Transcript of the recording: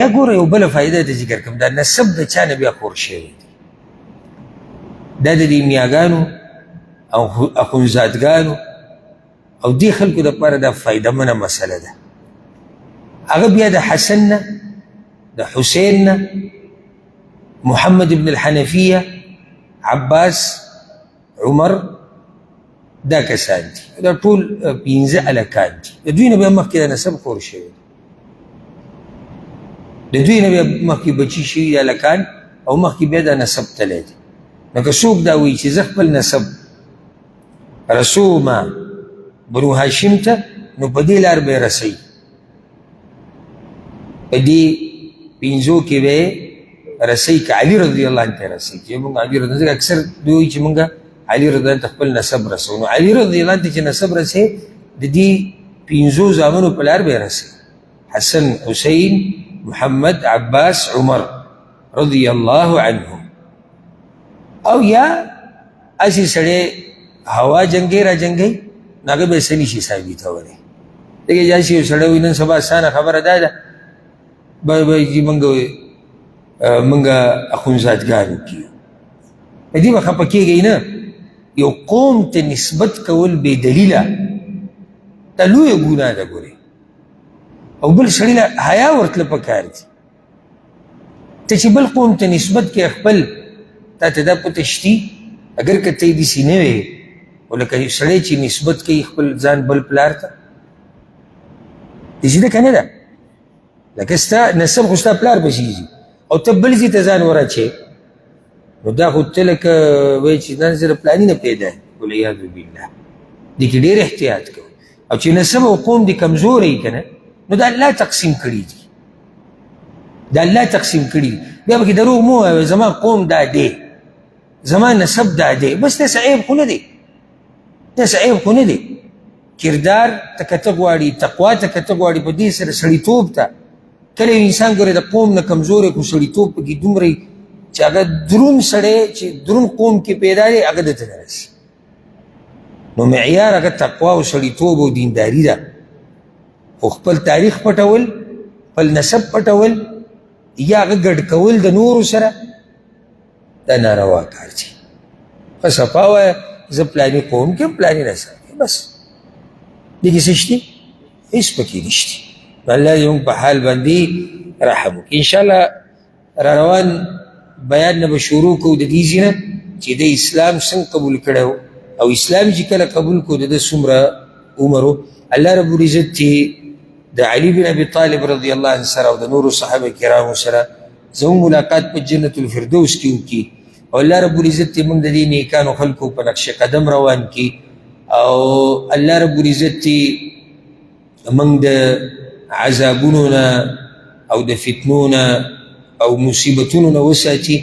یا ګوره یو بله فایده ته ذکر کوم دا نسب د چا نه بیا خور شوی دی دا د دې میاګانو او اخونزادګانو او دې خلکو دپاره دا فایدهمنه مسله ده هغه بیا د حسن نه د حسین نه محمد ابن الحنفیه عباس عمر دا کسان دي دا ټول پنځه هلکان دي د دوی نه بیا مخکې د نسب خور شوی دی د دوی نه بیا مخکې بچي شوي هلکان او مخکې بیا دا نسب تلی دی نو که څوک دا وایي چې زه خپل نسب رسومه بنو هاشم ته نو په دې لار به یې رسوي په دې پنځو کې به یې رسوي که علي رضی الله عنه ته یې رسوي چې مونږ علي رضی الله اکثر دوی وایي چې مونږ علي رضی الله عنه ته خپل نسب رسوو نو علي رضی الله عنه ته چې نسب رسوي د دې پنځو زامنو په لار به یې رسوي حسن حسین محمد عباس عمر رضی الله عنهم او یا اسی سړی هوا جنگی را جنگی نو هغه به څه نشي ثابتولی دغه داسې یو سړی وایي نن سبا اسانه خبره دا ده چې موږ اخونزادګانو کیو په دې به خفه کېږئ نه یو قوم ته نسبت کول بې دلیله دا لویه ګناه ده ګورې او بل سړي له حیا ورتله پکار دي ته چې بل قوم ته نسبت کې خپل تا ته دا پته شتي اگر که ته یې داسې نه وې او لکه سړی چې نسبت کوي خپل ځان بل پلار ته داسې ده که نه ده لکه ستا نسب خو ستا پلار پسې ځي او ته بل ځای ته ځان ورچې نو دا خو ته لکه وایي چې ځان سره پلاني نه پیدا والعیاذ بالله دې کې ډېر احتیاط کوو او چې نسب او قوم دې کمزوری که نه نو دا الله تقسیم کړي دي دا الله تقسیم کړي دي بیا به کې دروغ مه وایه زما قوم دا دی زما نسب دا دی بس داسې عیب خو نه دی داسې عیب خو نه دی کردار ته که ته غواړي تقوا ته که ته غواړي په دې سره سړیتوب ته کله یو انسان ګورې د قوم نه کمزوری خو سړیتوب پکې دومره چې هغه دروند سړی چې دروند قوم کې پیدا دی هغه دته نه رسي نو معیار هغه تقوا او سړیتوب او دینداري ده خو خپل تاریخ پټول خپل نسب پټول یا هغه ګډ کول د نورو سره دا ناروا کار دی په صفا وایه زه پلاني قوم کې پلاني نسب کې بس دې کې څه شته هېڅ پکې نشته الله دې موږ په حال باندې رحم وکړي انشاءالله را روان بیان نه به شروع کوو د دې ځای نه چې د اسلام څنګه قبول کړی او اسلام چې کله قبول کړو د ده څومره عمر و الله رب العزت چې د علي بن ابي طالب رضی الله عنه سره او د نورو صحابه کرامو سره زموږ ملاقات په جنت الفردوس کې وکړي او الله رب العزت چې موږ د دې نیکانو خلکو په نقش قدم روان کړي او الله رب العزت چې موږ د عذابونو نه او د فتنو نه او مصیبتونو نه وساتي